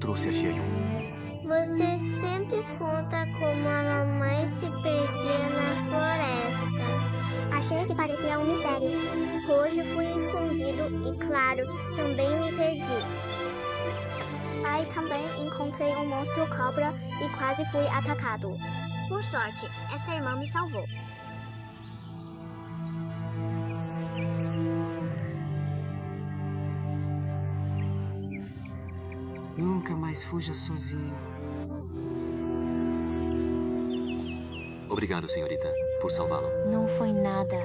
trouxe a Xieyun? Você sempre conta como a mamãe se perdia na floresta. Achei que parecia um mistério. Hoje fui escondido e, claro, também me perdi. Aí também encontrei um monstro cobra e quase fui atacado. Por sorte, essa irmã me salvou. Nunca mais fuja sozinho. Obrigado, senhorita, por salvá-lo. Não foi nada.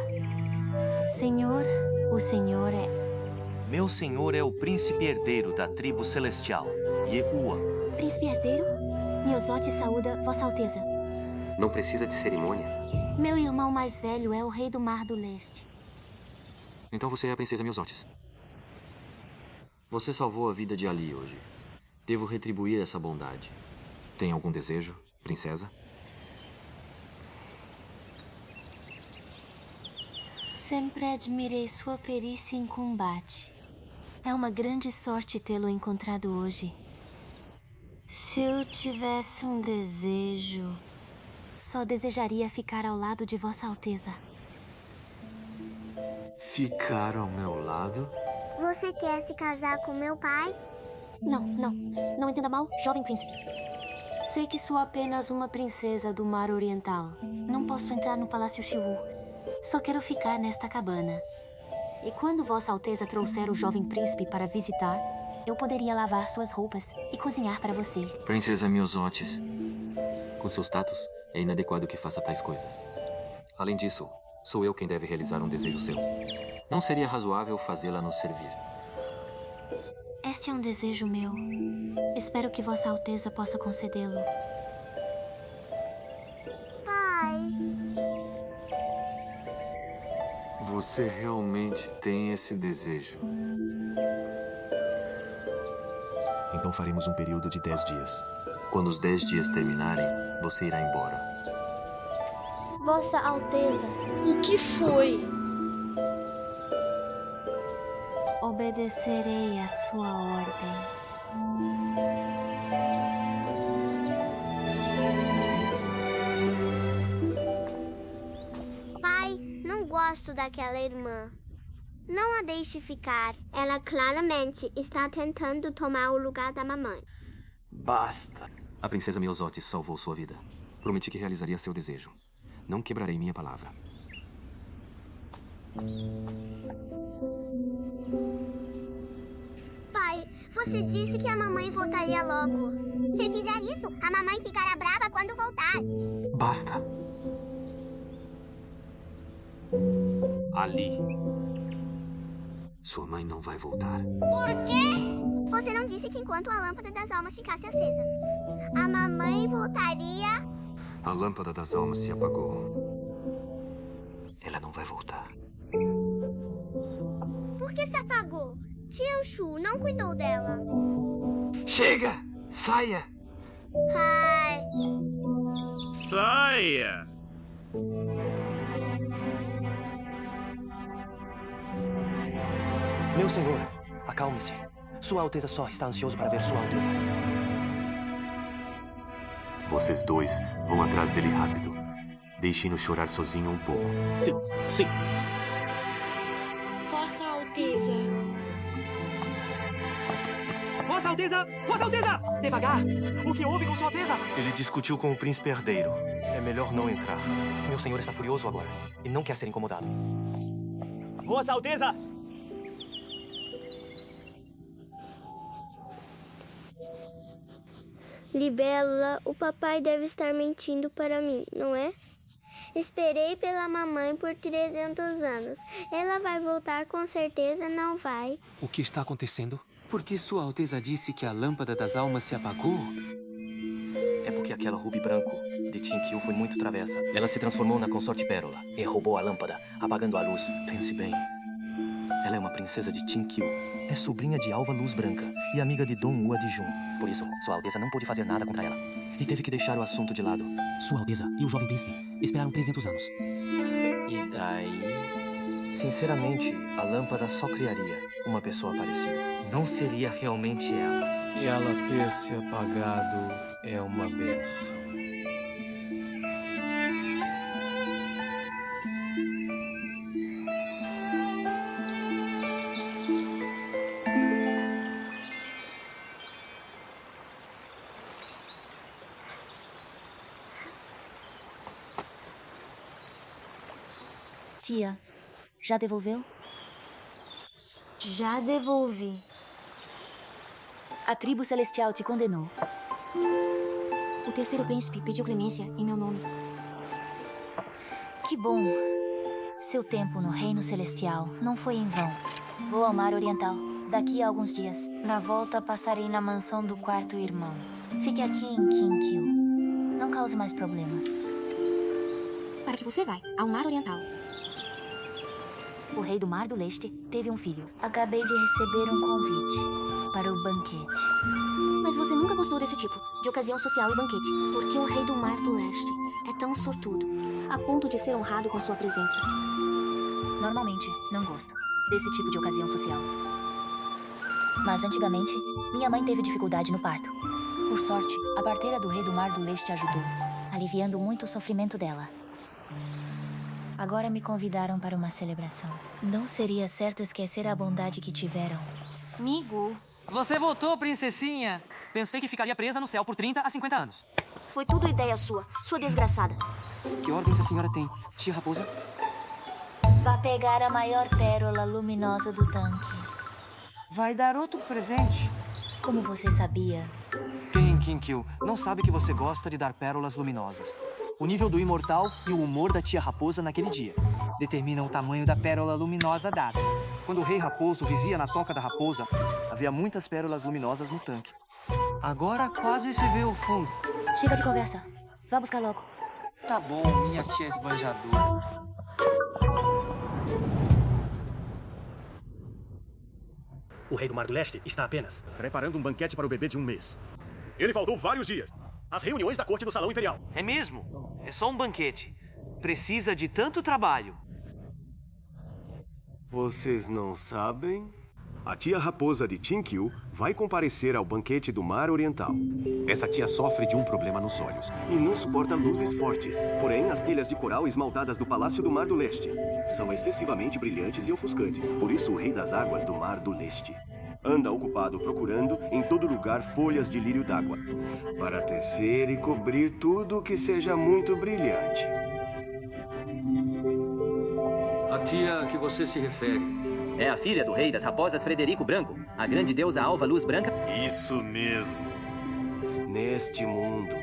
Senhor, o senhor é... Meu senhor é o príncipe herdeiro da tribo celestial, Yehua. Príncipe herdeiro? Miozote saúda Vossa Alteza. Não precisa de cerimônia. Meu irmão mais velho é o rei do Mar do Leste. Então você é a princesa Miosotis. Você salvou a vida de Ali hoje. Devo retribuir essa bondade. Tem algum desejo, princesa? Sempre admirei sua perícia em combate. É uma grande sorte tê-lo encontrado hoje. Se eu tivesse um desejo, só desejaria ficar ao lado de Vossa Alteza. Ficar ao meu lado? Você quer se casar com meu pai? Não entenda mal, jovem príncipe. Sei que sou apenas uma princesa do Mar Oriental. Não posso entrar no Palácio Xiwu. Só quero ficar nesta cabana. E quando Vossa Alteza trouxer o jovem príncipe para visitar, eu poderia lavar suas roupas e cozinhar para vocês. Princesa Miosotis. Com seu status, é inadequado que faça tais coisas. Além disso, sou eu quem deve realizar um desejo seu. Não seria razoável fazê-la nos servir. Este é um desejo meu. Espero que Vossa Alteza possa concedê-lo. Pai, Você realmente tem esse desejo? Então faremos um período de 10 dias. Quando os 10 dias terminarem, você irá embora. Vossa Alteza. O que foi? Obedecerei à sua ordem. Pai, não gosto daquela irmã. Não a deixe ficar. Ela claramente está tentando tomar o lugar da mamãe. Basta. A princesa Miosotis salvou sua vida. Prometi que realizaria seu desejo. Não quebrarei minha palavra. Pai, você disse que a mamãe voltaria logo. Se fizer isso, a mamãe ficará brava quando voltar. Basta. Ali. Sua mãe não vai voltar. Por quê? Você não disse que enquanto a lâmpada das almas ficasse acesa, a mamãe voltaria? A lâmpada das almas se apagou. Ela não vai voltar. Por que se apagou? Tia Shu não cuidou dela. Chega! Saia! Pai, Saia! Meu senhor, acalme-se. Sua Alteza só está ansioso para ver Sua Alteza. Vocês dois vão atrás dele rápido. Deixem-no chorar sozinho um pouco. Sim. Vossa Alteza. Vossa Alteza! Vossa Alteza! Devagar! O que houve com Sua Alteza? Ele discutiu com o príncipe herdeiro. É melhor não entrar. Meu senhor está furioso agora e não quer ser incomodado. Vossa Alteza! Libélula, o papai deve estar mentindo para mim, não é? Esperei pela mamãe por 300 anos. Ela vai voltar com certeza, não vai? O que está acontecendo? Por que Sua Alteza disse que a lâmpada das almas se apagou? É porque aquela Rubi Branco de Tinkyu foi muito travessa. Ela se transformou na consorte Pérola e roubou a lâmpada, apagando a luz. Pense bem. Ela é uma princesa de Tinkyu. É sobrinha de Alva Luz Branca e amiga de Dom Ua de Jun. Por isso, Sua Alteza não pôde fazer nada contra ela. E teve que deixar o assunto de lado. Sua Alteza e o jovem príncipe esperaram 300 anos. E daí? Sinceramente, a lâmpada só criaria uma pessoa parecida. Não seria realmente ela. E ela ter se apagado é uma benção. Tia, já devolveu? Já devolvi. A tribo celestial te condenou. O terceiro príncipe pediu clemência em meu nome. Que bom. Seu tempo no reino celestial não foi em vão. Vou ao mar oriental daqui a alguns dias. Na volta, passarei na mansão do quarto irmão. Fique aqui em Kinkyu. Não cause mais problemas. Para que você vai ao mar oriental? O rei do Mar do Leste teve um filho. Acabei de receber um convite para o banquete. Mas você nunca gostou desse tipo de ocasião social e banquete. Por que o rei do Mar do Leste é tão sortudo, a ponto de ser honrado com sua presença? Normalmente, não gosto desse tipo de ocasião social. Mas antigamente, minha mãe teve dificuldade no parto. Por sorte, a parteira do rei do Mar do Leste ajudou, aliviando muito o sofrimento dela. Agora me convidaram para uma celebração. Não seria certo esquecer a bondade que tiveram. Migu, Você voltou, princesinha. Pensei que ficaria presa no céu por 30 a 50 anos. foi tudo ideia sua desgraçada. Que ordens a senhora tem, tia Raposa? Vá pegar a maior pérola luminosa do tanque. Vai dar outro presente. Como você sabia? Quem em Kinkyu não sabe que você gosta de dar pérolas luminosas? O nível do imortal e o humor da tia Raposa naquele dia Determinam o tamanho da pérola luminosa dada. Quando o rei Raposo vivia na toca da raposa, havia muitas pérolas luminosas no tanque. Agora quase se vê o fundo. Chega de conversa. Vá buscar logo. Tá bom, minha tia esbanjadora. O rei do Mar do Leste está apenas preparando um banquete para o bebê de 1 mês. Ele faltou vários dias. As reuniões da corte do Salão Imperial. É mesmo? É só um banquete. Precisa de tanto trabalho. Vocês não sabem? A tia Raposa de Kinkyu vai comparecer ao banquete do Mar Oriental. Essa tia sofre de um problema nos olhos e não suporta luzes fortes. Porém, as telhas de coral esmaltadas do Palácio do Mar do Leste são excessivamente brilhantes e ofuscantes. Por isso, o Rei das Águas do Mar do Leste anda ocupado procurando em todo lugar folhas de lírio d'água para tecer e cobrir tudo que seja muito brilhante. A tia a que você se refere é a filha do rei das raposas Frederico Branco, a grande deusa Alva Luz Branca. Isso mesmo. Neste mundo,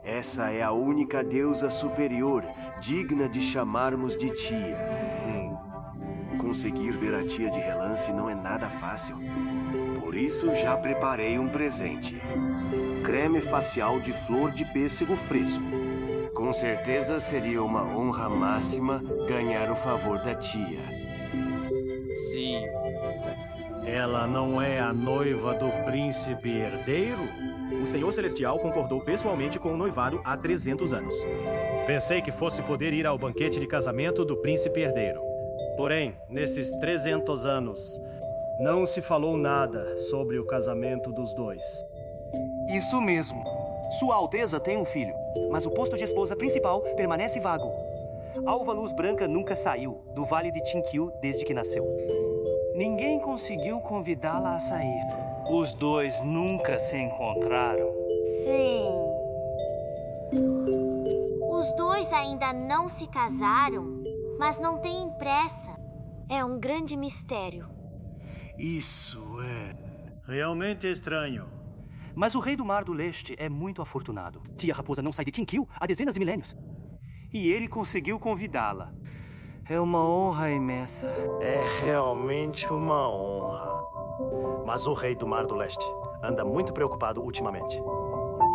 essa é a única deusa superior digna de chamarmos de tia. Conseguir ver a tia de relance não é nada fácil. Por isso já preparei um presente. Creme facial de flor de pêssego fresco. Com certeza seria uma honra máxima ganhar o favor da tia. Sim. Ela não é a noiva do príncipe herdeiro? O Senhor Celestial concordou pessoalmente com o noivado há 300 anos. Pensei que fosse poder ir ao banquete de casamento do príncipe herdeiro. Porém, nesses 300 anos, não se falou nada sobre o casamento dos dois. Isso mesmo. Sua Alteza tem um filho, mas o posto de esposa principal permanece vago. Alva Luz Branca nunca saiu do Vale de Kinkyu desde que nasceu. Ninguém conseguiu convidá-la a sair. Os dois nunca se encontraram. Sim. Os dois ainda não se casaram, mas não têm pressa. É um grande mistério. Isso é realmente estranho. Mas o rei do Mar do Leste é muito afortunado. Tia Raposa não sai de Kinkyu há dezenas de milênios. E ele conseguiu convidá-la. É uma honra imensa. É realmente uma honra. Mas o rei do Mar do Leste anda muito preocupado ultimamente.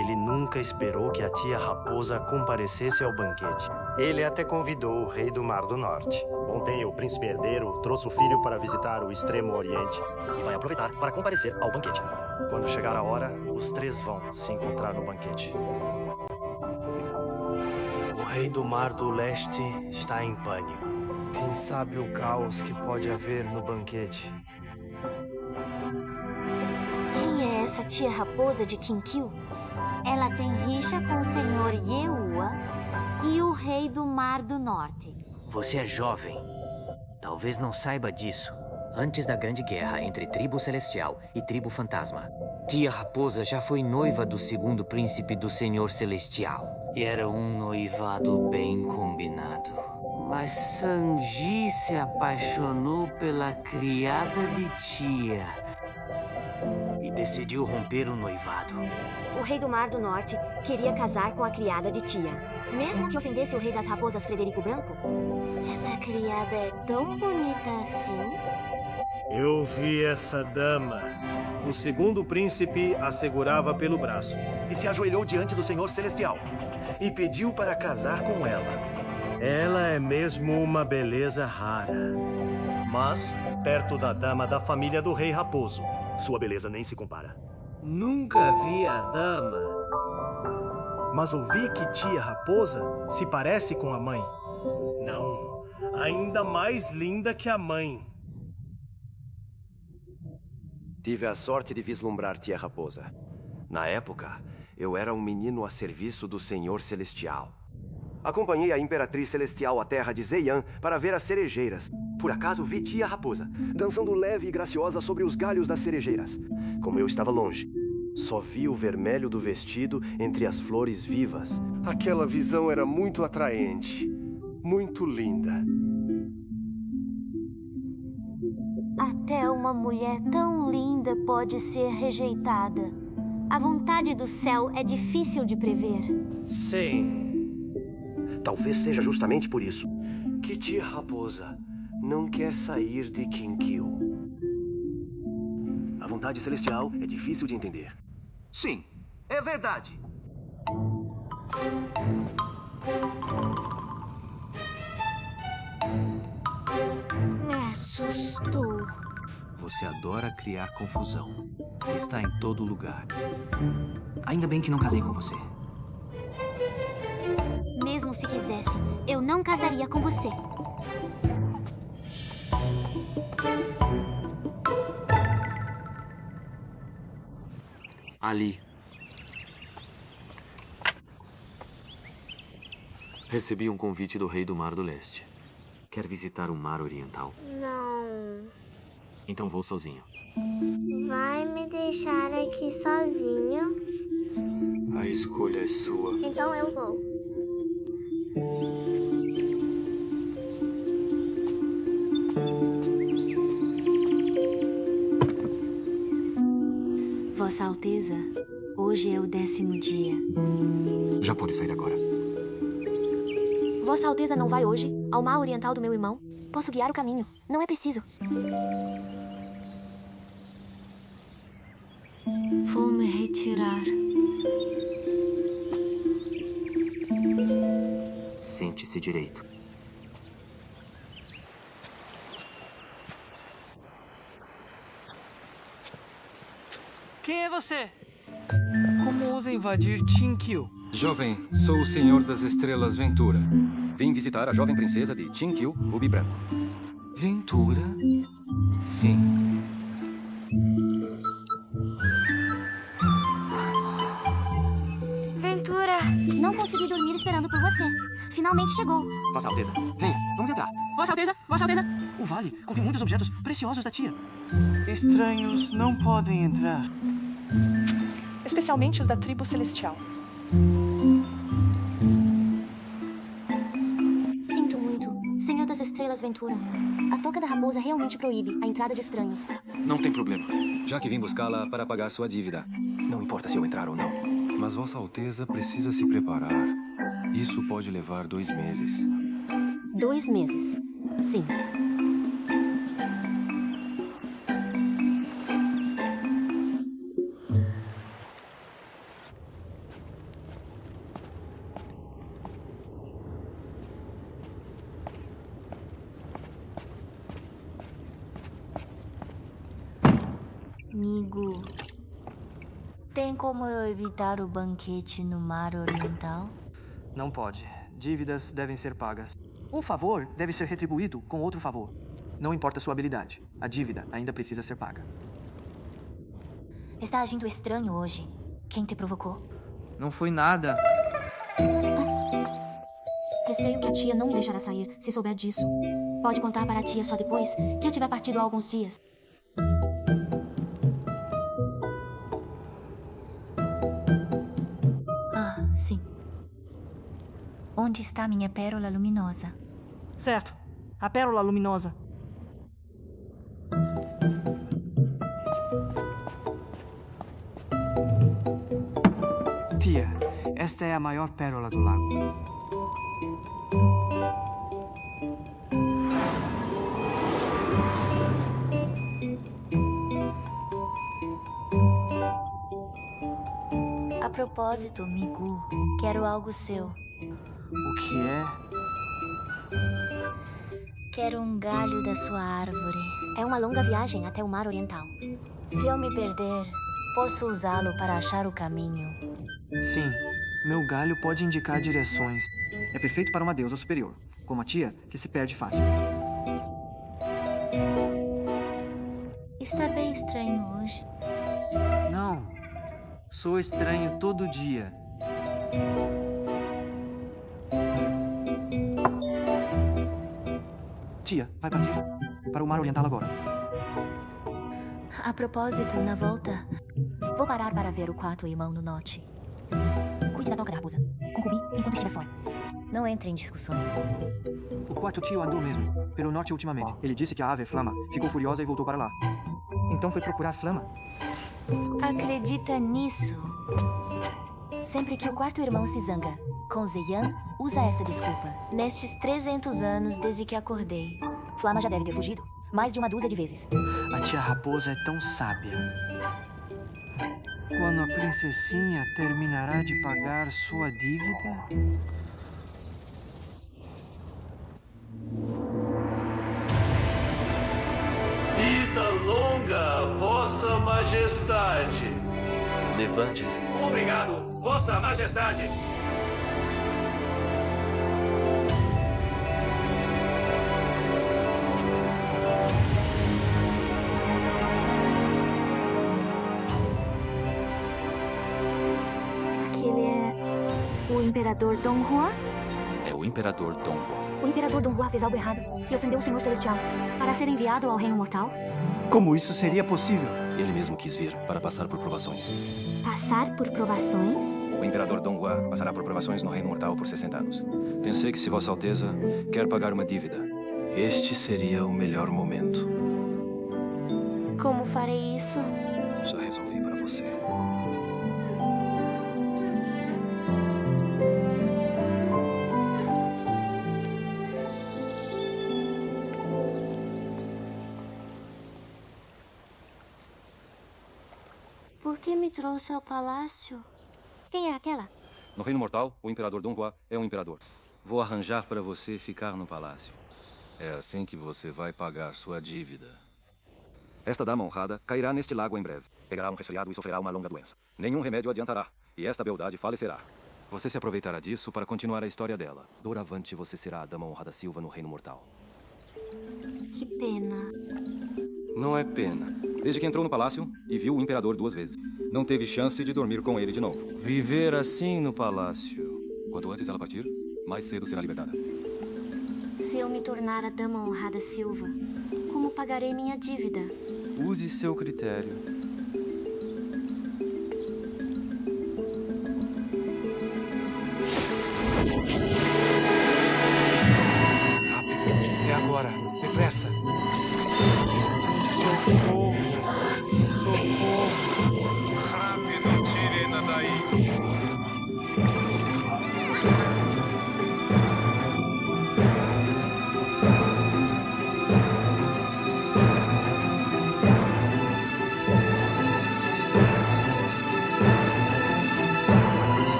Ele nunca esperou que a tia Raposa comparecesse ao banquete. Ele até convidou o rei do Mar do Norte. Ontem, o príncipe herdeiro trouxe o filho para visitar o Extremo Oriente e vai aproveitar para comparecer ao banquete. Quando chegar a hora, os três vão se encontrar no banquete. O rei do Mar do Leste está em pânico. Quem sabe o caos que pode haver no banquete? Quem é essa a tia raposa de Kinkil? Ela tem rixa com o senhor Yeua e o rei do Mar do Norte. Você é jovem. Talvez não saiba disso. Antes da Grande Guerra entre Tribo Celestial e Tribo Fantasma, tia Raposa já foi noiva do segundo príncipe do Senhor Celestial. E era um noivado bem combinado. Mas Sanji se apaixonou pela criada de tia e decidiu romper o noivado. O rei do Mar do Norte queria casar com a criada de tia, mesmo que ofendesse o rei das raposas Frederico Branco. Essa criada é tão bonita assim? Eu vi essa dama. O segundo príncipe a segurava pelo braço E se ajoelhou diante do Senhor Celestial. e pediu para casar com ela. Ela é mesmo uma beleza rara. Mas, perto da dama da família do rei raposo, Sua beleza nem se compara. nunca vi a dama. Mas ouvi que tia raposa se parece com a mãe. Não, ainda mais linda que a mãe. Tive a sorte de vislumbrar tia Raposa. Na época, eu era um menino a serviço do Senhor Celestial. Acompanhei a Imperatriz Celestial à terra de Zeian para ver as cerejeiras. Por acaso vi tia Raposa, dançando leve e graciosa sobre os galhos das cerejeiras. Como eu estava longe, só vi o vermelho do vestido entre as flores vivas. Aquela visão era muito atraente, muito linda. Até uma mulher tão linda pode ser rejeitada. A vontade do céu é difícil de prever. Sim. Talvez seja justamente por isso que tia Raposa não quer sair de Kinkil. A vontade celestial é difícil de entender. Sim, é verdade. Me assustou. Você adora criar confusão. Está em todo lugar. Ainda bem que não casei com você. Mesmo se quisesse, eu não casaria com você. Ali. Recebi um convite do Rei do Mar do Leste. Quer visitar o Mar Oriental? Não. Então vou sozinho. Vai me deixar aqui sozinho? A escolha é sua. Então eu vou. Vossa Alteza, hoje é o 10º dia. Já pode sair agora. Vossa Alteza não vai hoje ao Mar Oriental do meu irmão? Posso guiar o caminho. Não é preciso. Vou me retirar. Sente-se direito. Quem é você? Como ousa invadir Tinkil? Jovem, sou o Senhor das Estrelas Ventura. Vim visitar a jovem princesa de Tinkil, Rubi Branco. Ventura? Sim. Ventura! Não consegui dormir esperando por você. Finalmente chegou. Vossa Alteza, venha, vamos entrar. Vossa Alteza, Vossa Alteza! O vale contém muitos objetos preciosos da tia. Estranhos não podem entrar. Especialmente os da tribo celestial. Sinto muito. Senhor das Estrelas Ventura. A Toca da Raposa realmente proíbe a entrada de estranhos. Não tem problema, já que vim buscá-la para pagar sua dívida. Não importa se eu entrar ou não. Mas Vossa Alteza precisa se preparar. Isso pode levar 2 meses. 2 meses. Sim. Amigo, tem como eu evitar o banquete no Mar Oriental? Não pode. Dívidas devem ser pagas. Um favor deve ser retribuído com outro favor. Não importa sua habilidade, a dívida ainda precisa ser paga. Está agindo estranho hoje. Quem te provocou? Não foi nada. Receio que a tia não me deixará sair se souber disso. Pode contar para a tia só depois que eu tiver partido há alguns dias. Ah, sim. Onde está minha pérola luminosa? Certo. A pérola luminosa. Tia, esta é a maior pérola do lago. A propósito, Migu, quero algo seu. O que é? Quero um galho da sua árvore. É uma longa viagem até o Mar Oriental. Se eu me perder, posso usá-lo para achar o caminho. Sim, meu galho pode indicar direções. É perfeito para uma deusa superior, como a tia, que se perde fácil. Está bem estranho hoje. Não, sou estranho todo dia. Tia, vai partir para o Mar Oriental agora. A propósito, na volta, vou parar para ver o quarto irmão no norte. Cuide da toca da raposa. Concluí enquanto estiver fora. Não entre em discussões. O quarto tio andou mesmo, pelo norte ultimamente. Ele disse que a ave Flama ficou furiosa e voltou para lá. Então foi procurar Flama. Acredita nisso? Sempre que o quarto irmão se zanga com Zeyan, usa essa desculpa. Nestes 300 anos desde que acordei, Flama já deve ter fugido mais de uma dúzia de vezes. A tia raposa é tão sábia. Quando a princesinha terminará de pagar sua dívida... Vida longa, Vossa Majestade. Levante-se. Obrigado, Vossa Majestade. Aquele é o Imperador Dong Hua? É o Imperador Dong Hua. O Imperador Dong Hua fez algo errado e ofendeu o Senhor Celestial para ser enviado ao Reino Mortal? Como isso seria possível? Ele mesmo quis vir para passar por provações. Passar por provações? O Imperador Dong Hua passará por provações no Reino Mortal por 60 anos. Pensei que se Vossa Alteza quer pagar uma dívida, Este seria o melhor momento. Como farei isso? Já resolvi para você. Por que me trouxe ao palácio? Quem é aquela? No Reino Mortal, o Imperador Dong Hua é um imperador. Vou arranjar para você ficar no palácio. É assim que você vai pagar sua dívida. Esta dama honrada cairá neste lago em breve. Pegará um resfriado e sofrerá uma longa doença. Nenhum remédio adiantará, e esta beldade falecerá. Você se aproveitará disso para continuar a história dela. Doravante você será a Dama Honrada Silva no Reino Mortal. Que pena. Não é pena. Desde que entrou no palácio e viu o imperador 2 vezes, não teve chance de dormir com ele de novo. Viver assim no palácio. Quanto antes ela partir, mais cedo será libertada. Se eu me tornar a Dama Honrada Silva, como pagarei minha dívida? Use seu critério. É agora. Depressa. Socorro! Socorro! Rápido, tirem-na daí!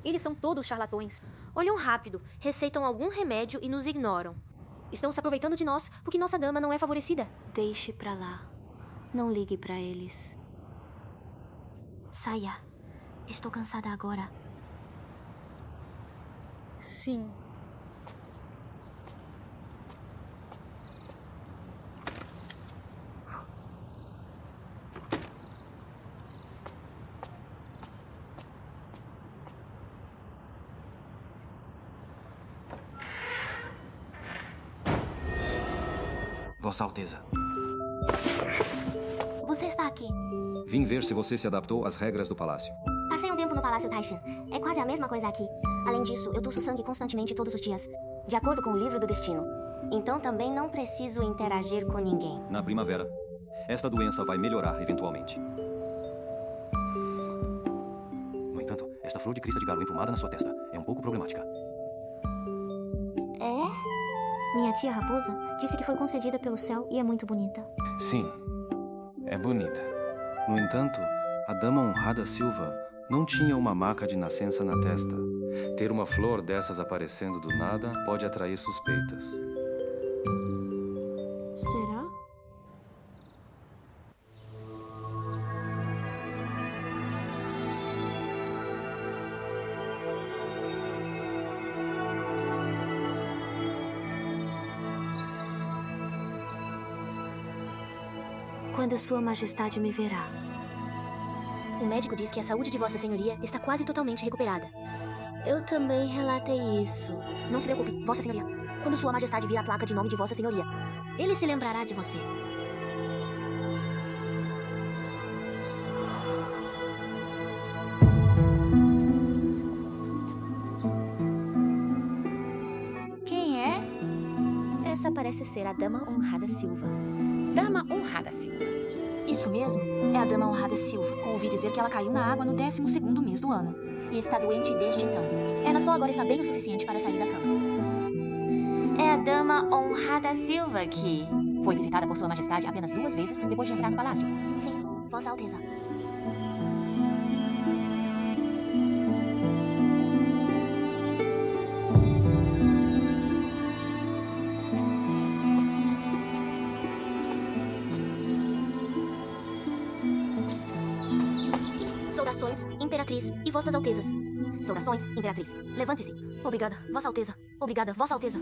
Eles são todos charlatões. Olham rápido, receitam algum remédio e nos ignoram. Estão se aproveitando de nós porque nossa dama não é favorecida. Deixe pra lá. Não ligue pra eles. Saia. Estou cansada agora. Sim. Vossa Alteza. Você está aqui. Vim ver se você se adaptou às regras do palácio. Passei um tempo no Palácio Taishan. É quase a mesma coisa aqui. Além disso, eu tuço sangue constantemente todos os dias, de acordo com o livro do destino. Então também não preciso interagir com ninguém. Na primavera, esta doença vai melhorar eventualmente. No entanto, esta flor de crista de galo emplumada na sua testa é um pouco problemática. É? Minha tia Raposa disse que foi concedida pelo céu e é muito bonita. Sim, é bonita. No entanto, a dama honrada Silva não tinha uma marca de nascença na testa. Ter uma flor dessas aparecendo do nada pode atrair suspeitas. Será? Quando Sua Majestade me verá. O médico diz que a saúde de Vossa Senhoria está quase totalmente recuperada. Eu também relatei isso. Não se preocupe, Vossa Senhoria. Quando Sua Majestade vir a placa de nome de Vossa Senhoria, ele se lembrará de você. Quem é? Essa parece ser a Dama Honrada Silva. Dama Honrada Silva. Isso mesmo, é a Dama Honrada Silva. Ouvi dizer que ela caiu na água no 12º mês do ano. E está doente desde então. Ela só agora está bem o suficiente para sair da cama. É a Dama Honrada Silva que foi visitada por Sua Majestade apenas 2 vezes depois de entrar no palácio. Sim, Vossa Alteza. Saudações, Imperatriz e Vossas Altezas. Saudações, Imperatriz. Levante-se. Obrigada, Vossa Alteza. Obrigada, Vossa Alteza.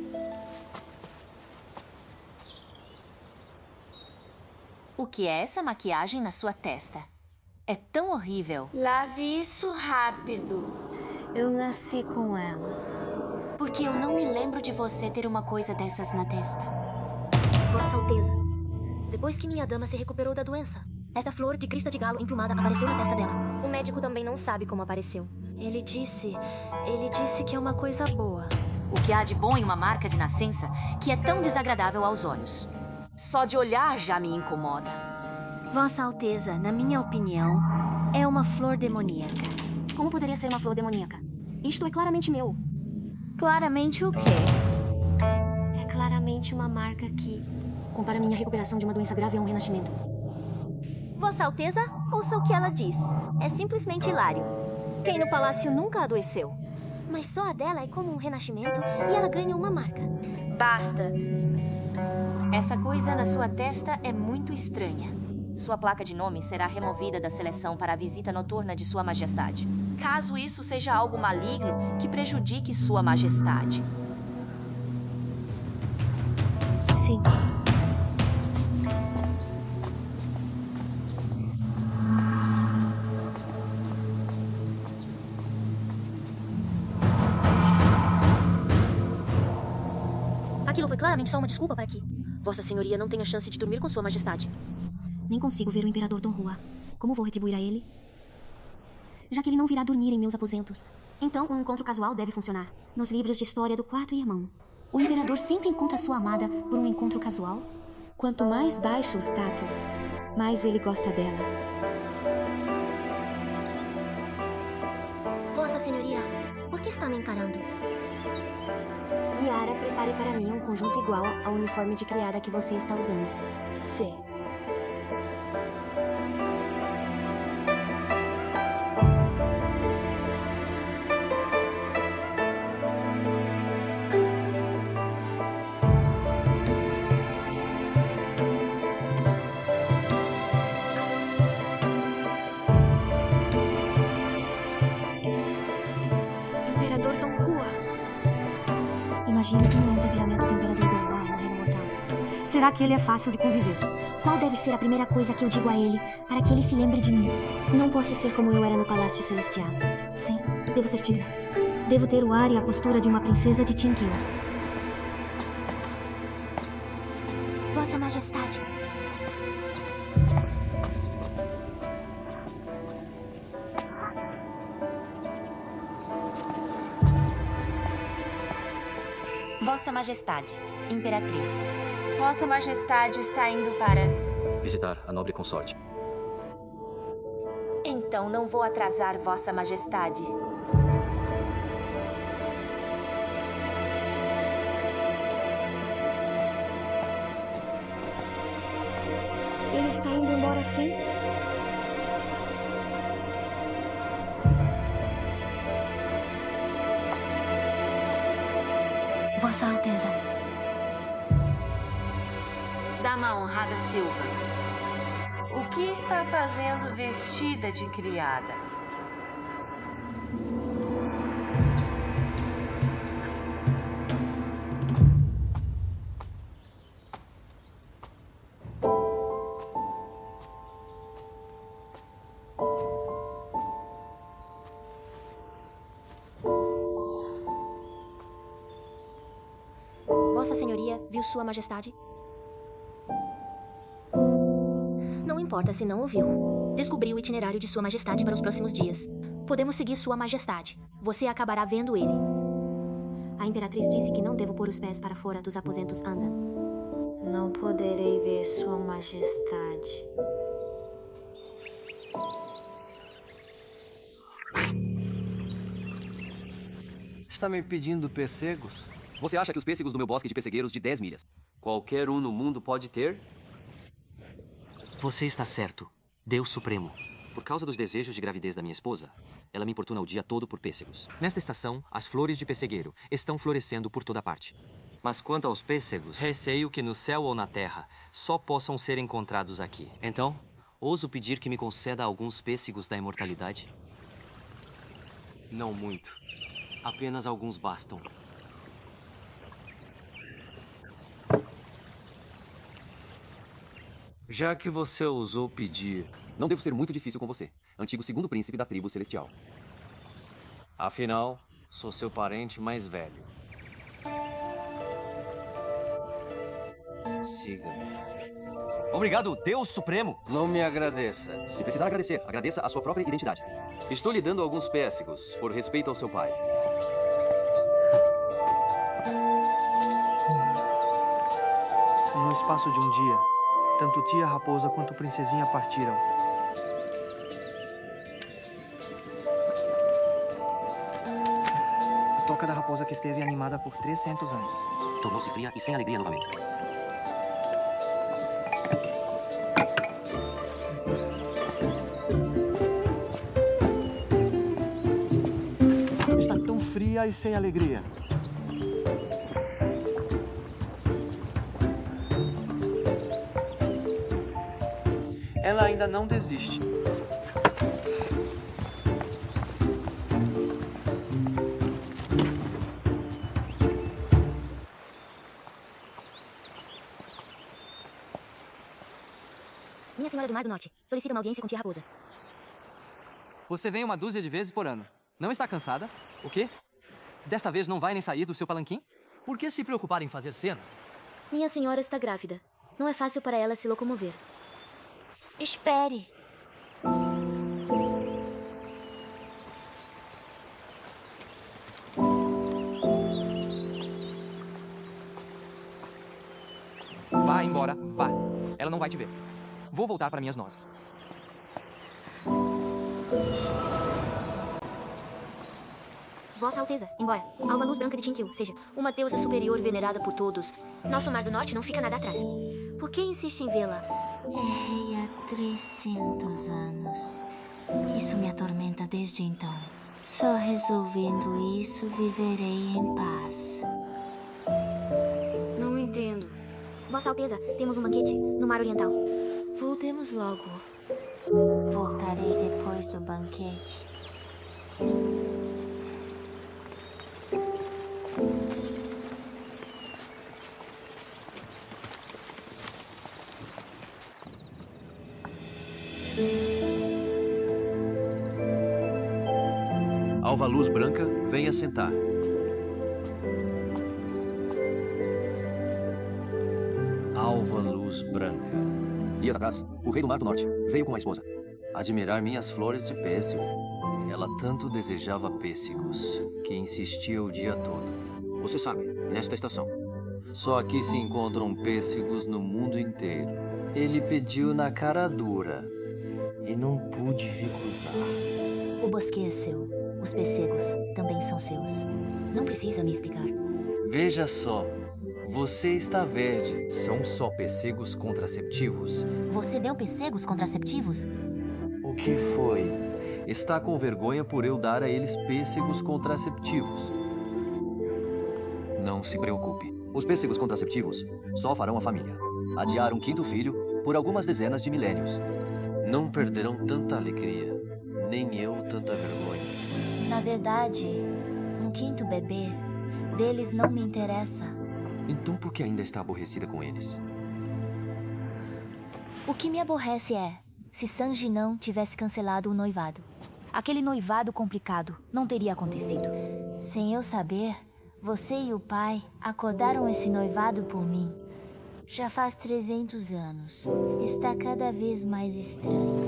O que é essa maquiagem na sua testa? É tão horrível. Lave isso rápido. Eu nasci com ela. Porque eu não me lembro de você ter uma coisa dessas na testa. Vossa Alteza. Depois que minha dama se recuperou da doença, esta flor de crista de galo emplumada apareceu na testa dela. O médico também não sabe como apareceu. Ele disse que é uma coisa boa. O que há de bom em uma marca de nascença que é tão desagradável aos olhos? Só de olhar já me incomoda. Vossa Alteza, na minha opinião, é uma flor demoníaca. Como poderia ser uma flor demoníaca? Isto é claramente meu. Claramente o quê? É claramente uma marca que compara minha recuperação de uma doença grave a um renascimento. Vossa Alteza, ouça o que ela diz. É simplesmente hilário. Quem no palácio nunca adoeceu? Mas só a dela é como um renascimento e ela ganha uma marca. Basta. Essa coisa na sua testa é muito estranha. Sua placa de nome será removida da seleção para a visita noturna de Sua Majestade. Caso isso seja algo maligno que prejudique Sua Majestade. Sim. Aquilo foi claramente só uma desculpa para que Vossa Senhoria não tenha chance de dormir com Sua Majestade. Nem consigo ver o Imperador Dom Juan. Como vou retribuir a ele? Já que ele não virá dormir em meus aposentos. Então, um encontro casual deve funcionar. Nos livros de história do quarto irmão, o Imperador sempre encontra sua amada por um encontro casual. Quanto mais baixo o status, mais ele gosta dela. Vossa Senhoria, por que está me encarando? Yara, prepare para mim um conjunto igual ao uniforme de criada que você está usando. Sim. Imperador Dom Juan. Será que ele é fácil de conviver? Qual deve ser a primeira coisa que eu digo a ele para que ele se lembre de mim? Não posso ser como eu era no Palácio Celestial. Sim, devo ser digna. Devo ter o ar e a postura de uma princesa de Tinkil. Vossa Majestade. Vossa Majestade, Imperatriz. Vossa Majestade está indo para... Visitar a nobre consorte. Então não vou atrasar Vossa Majestade. Ele está indo embora sim? Vossa Alteza. Dama honrada Silva. O que está fazendo vestida de criada? Vossa Senhoria viu Sua Majestade? Não importa se não ouviu. Descobri o itinerário de Sua Majestade para os próximos dias. Podemos seguir Sua Majestade. Você acabará vendo ele. A Imperatriz disse que não devo pôr os pés para fora dos aposentos Andan. Não poderei ver Sua Majestade. Está me pedindo pêssegos? Você acha que os pêssegos do meu bosque de pessegueiros de 10 milhas? Qualquer um no mundo pode ter? Você está certo. Deus Supremo. Por causa dos desejos de gravidez da minha esposa, ela me importuna o dia todo por pêssegos. Nesta estação, as flores de pessegueiro estão florescendo por toda parte. Mas quanto aos pêssegos, receio que no céu ou na terra só possam ser encontrados aqui. Então, ouso pedir que me conceda alguns pêssegos da imortalidade? Não muito. Apenas alguns bastam. Já que você ousou pedir... Não devo ser muito difícil com você, antigo segundo príncipe da tribo celestial. Afinal, sou seu parente mais velho. Siga-me. Obrigado, Deus Supremo! Não me agradeça. Se precisar agradecer, agradeça a sua própria identidade. Estou lhe dando alguns pêssegos, por respeito ao seu pai. No espaço de um dia, tanto tia Raposa quanto Princesinha partiram. A toca da raposa que esteve animada por 300 anos. Tornou-se fria e sem alegria novamente. Está tão fria e sem alegria. Ela ainda não desiste. Minha Senhora do Mar do Norte, solicita uma audiência com tia Raposa. Você vem uma dúzia de vezes por ano. Não está cansada? O quê? Desta vez não vai nem sair do seu palanquim? Por que se preocupar em fazer cena? Minha senhora está grávida. Não é fácil para ela se locomover. Espere. Vá embora, vá. Ela não vai te ver. Vou voltar para minhas nozes. Vossa Alteza, embora Alva Luz Branca de Tinkil seja uma deusa superior venerada por todos, nosso Mar do Norte não fica nada atrás. Por que insiste em vê-la? Errei há 300 anos. Isso me atormenta desde então. Só resolvendo isso viverei em paz. Não entendo. Vossa Alteza, temos um banquete no Mar Oriental. Voltemos logo. Voltarei depois do banquete. Alva Luz Branca, venha sentar. Alva Luz Branca. Dias atrás, o rei do Mar do Norte veio com a esposa admirar minhas flores de pêssego. Ela tanto desejava pêssegos que insistia o dia todo. Você sabe, nesta estação, só aqui se encontram pêssegos no mundo inteiro. Ele pediu na cara dura e não pude recusar. O bosque é seu. Os pêssegos também são seus. Não precisa me explicar. Veja só, você está verde. São só pêssegos contraceptivos. Você deu pêssegos contraceptivos? O que foi? Está com vergonha por eu dar a eles pêssegos contraceptivos. Não se preocupe. Os pêssegos contraceptivos só farão a família adiar um quinto filho por algumas dezenas de milênios. Não perderão tanta alegria, nem eu tanta vergonha. Na verdade, um quinto bebê deles não me interessa. Então por que ainda está aborrecida com eles? O que me aborrece é se Sanji não tivesse cancelado o noivado. Aquele noivado complicado não teria acontecido. Sem eu saber, você e o pai acordaram esse noivado por mim. Já faz 300 anos. Está cada vez mais estranho.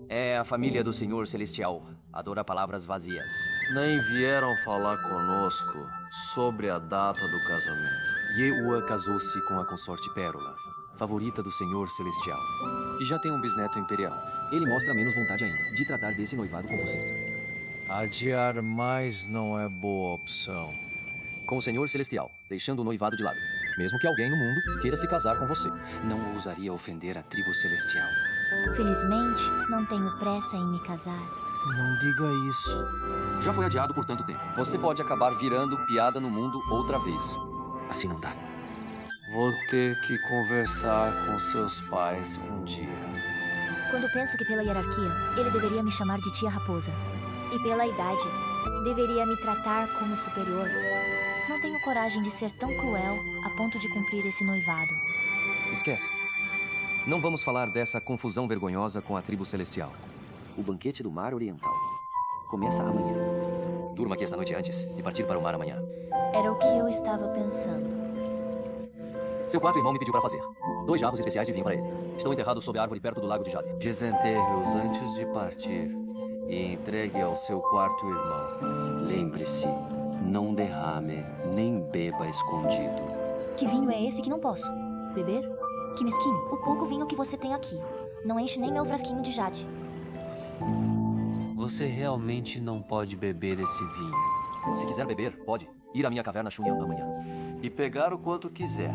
É a família do Senhor Celestial. Adora palavras vazias. Nem vieram falar conosco sobre a data do casamento. Yeua casou-se com a consorte Pérola, favorita do Senhor Celestial. E já tem um bisneto imperial. Ele mostra menos vontade ainda de tratar desse noivado com você. Adiar mais não é boa opção. Com o Senhor Celestial, deixando o noivado de lado. Mesmo que alguém no mundo queira se casar com você, não ousaria ofender a tribo celestial. Felizmente, não tenho pressa em me casar. Não diga isso. Já foi adiado por tanto tempo. Você pode acabar virando piada no mundo outra vez. Assim não dá. Vou ter que conversar com seus pais um dia. Quando penso que pela hierarquia, ele deveria me chamar de tia Raposa. E pela idade, deveria me tratar como superior. Não tenho coragem de ser tão cruel a ponto de cumprir esse noivado. Esquece. Não vamos falar dessa confusão vergonhosa com a tribo celestial. O banquete do Mar Oriental começa amanhã. Durma aqui esta noite antes de partir para o mar amanhã. Era o que eu estava pensando. Seu quarto irmão me pediu para fazer 2 jarros especiais de vinho para ele. Estão enterrados sob a árvore perto do lago de Jade. Desenterre-os antes de partir e entregue ao seu quarto irmão. Lembre-se, não derrame nem beba escondido. Que vinho é esse que não posso beber? Que mesquinho. O pouco vinho que você tem aqui não enche nem meu frasquinho de Jade. Você realmente não pode beber esse vinho. Se quiser beber, pode ir à minha caverna Chunyan amanhã e pegar o quanto quiser.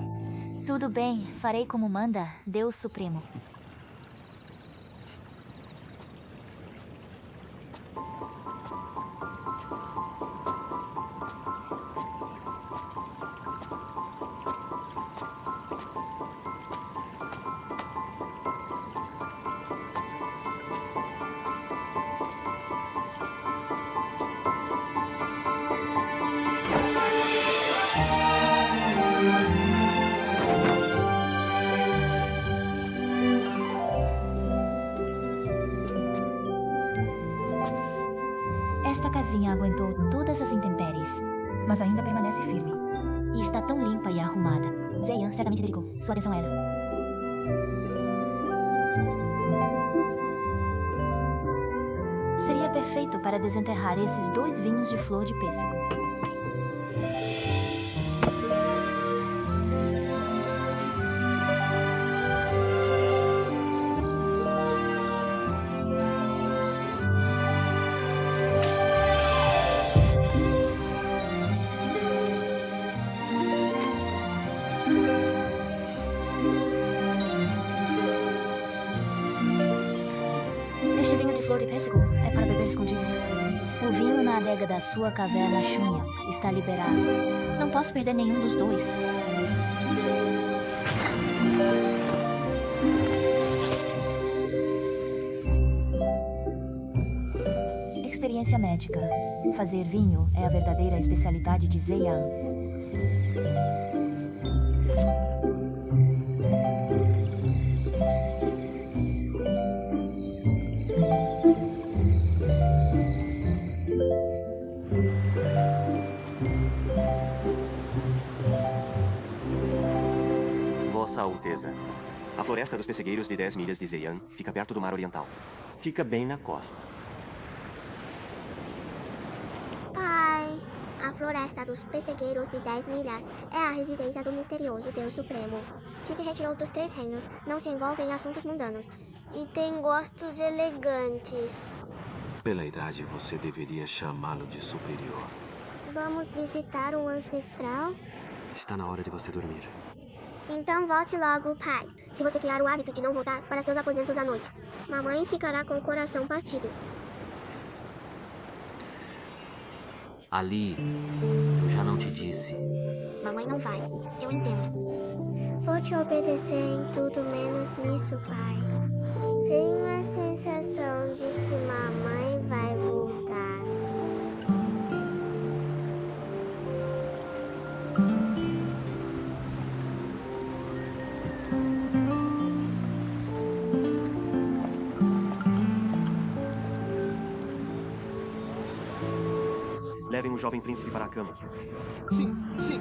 Tudo bem, farei como manda Deus Supremo. Esta casinha aguentou todas as intempéries, mas ainda permanece firme. E está tão limpa e arrumada. Zeyan certamente dedicou sua atenção a ela. Seria perfeito para desenterrar esses 2 vinhos de flor de pêssego. Este vinho de flor de pêssego é para beber escondido. O vinho na adega da sua caverna Chunyan está liberado. Não posso perder nenhum dos 2. Experiência médica. Fazer vinho é a verdadeira especialidade de Zeyan. Vossa Alteza. A floresta dos pessegueiros de 10 milhas de Zeyan fica perto do Mar Oriental. Fica bem na costa. Pai, a floresta dos pessegueiros de 10 milhas é a residência do misterioso Deus Supremo, que se retirou dos 3 reinos, não se envolve em assuntos mundanos e tem gostos elegantes. Pela idade, você deveria chamá-lo de superior. Vamos visitar um ancestral? Está na hora de você dormir. Então volte logo, pai. Se você criar o hábito de não voltar para seus aposentos à noite, mamãe ficará com o coração partido. Ali, eu já não te disse. Mamãe não vai, eu entendo. Vou te obedecer em tudo menos nisso, pai. Tenho a sensação de que mamãe vai voltar. Levem o jovem príncipe para a cama. Sim, sim.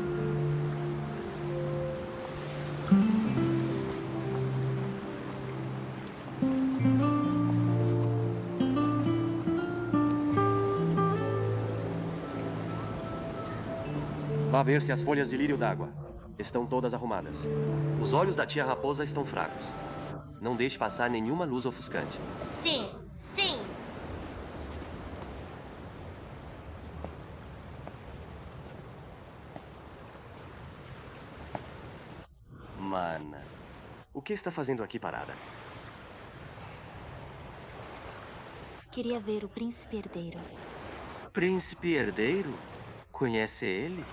Vá ver se as folhas de lírio d'água estão todas arrumadas. Os olhos da tia raposa estão fracos. Não deixe passar nenhuma luz ofuscante. Sim, sim. Mana, o que está fazendo aqui parada? Queria ver o príncipe herdeiro. Príncipe herdeiro? Conhece ele?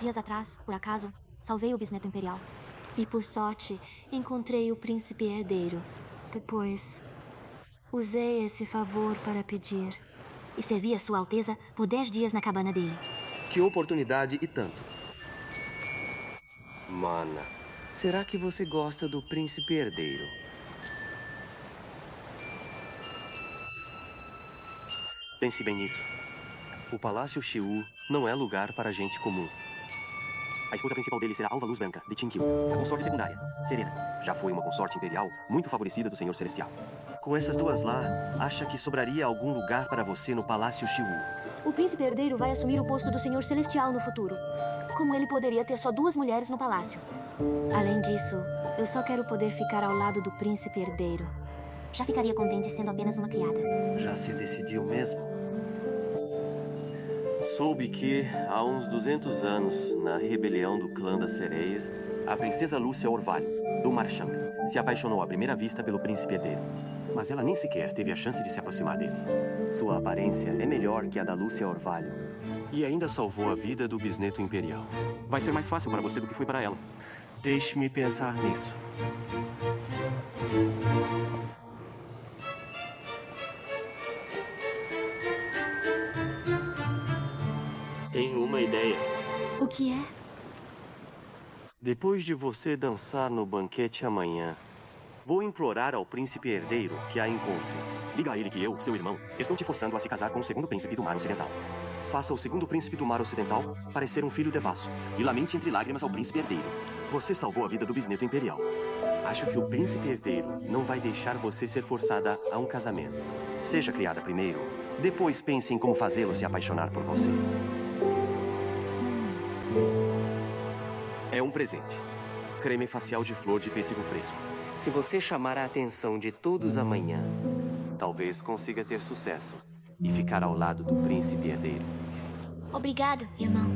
Dias atrás, por acaso, salvei o bisneto imperial. E por sorte, encontrei o príncipe herdeiro. Depois, usei esse favor para pedir. E servi a Sua Alteza por 10 dias na cabana dele. Que oportunidade e tanto. Mana, será que você gosta do príncipe herdeiro? Pense bem nisso. O Palácio Xiu não é lugar para gente comum. A esposa principal dele será Alva Luz Branca, de Qin Qiu. A consorte secundária, Serena, já foi uma consorte imperial muito favorecida do Senhor Celestial. Com essas duas lá, acha que sobraria algum lugar para você no Palácio Xiu? O príncipe herdeiro vai assumir o posto do Senhor Celestial no futuro. Como ele poderia ter só 2 mulheres no palácio? Além disso, eu só quero poder ficar ao lado do príncipe herdeiro. Já ficaria contente sendo apenas uma criada. Já se decidiu mesmo? Soube que, há uns 200 anos, na rebelião do clã das sereias, a princesa Lúcia Orvalho, do Marchand, se apaixonou à primeira vista pelo príncipe herdeiro. Mas ela nem sequer teve a chance de se aproximar dele. Sua aparência é melhor que a da Lúcia Orvalho. E ainda salvou a vida do bisneto imperial. Vai ser mais fácil para você do que foi para ela. Deixe-me pensar nisso. Tenho uma ideia. O que é? Depois de você dançar no banquete amanhã, vou implorar ao príncipe herdeiro que a encontre. Diga a ele que eu, seu irmão, estou te forçando a se casar com o segundo príncipe do Mar Ocidental. Faça o segundo príncipe do Mar Ocidental parecer um filho devasso e lamente entre lágrimas ao príncipe herdeiro. Você salvou a vida do bisneto imperial. Acho que o príncipe herdeiro não vai deixar você ser forçada a um casamento. Seja criada primeiro, depois pense em como fazê-lo se apaixonar por você. É um presente. Creme facial de flor de pêssego fresco. Se você chamar a atenção de todos amanhã, talvez consiga ter sucesso e ficar ao lado do príncipe herdeiro. Obrigado, irmão.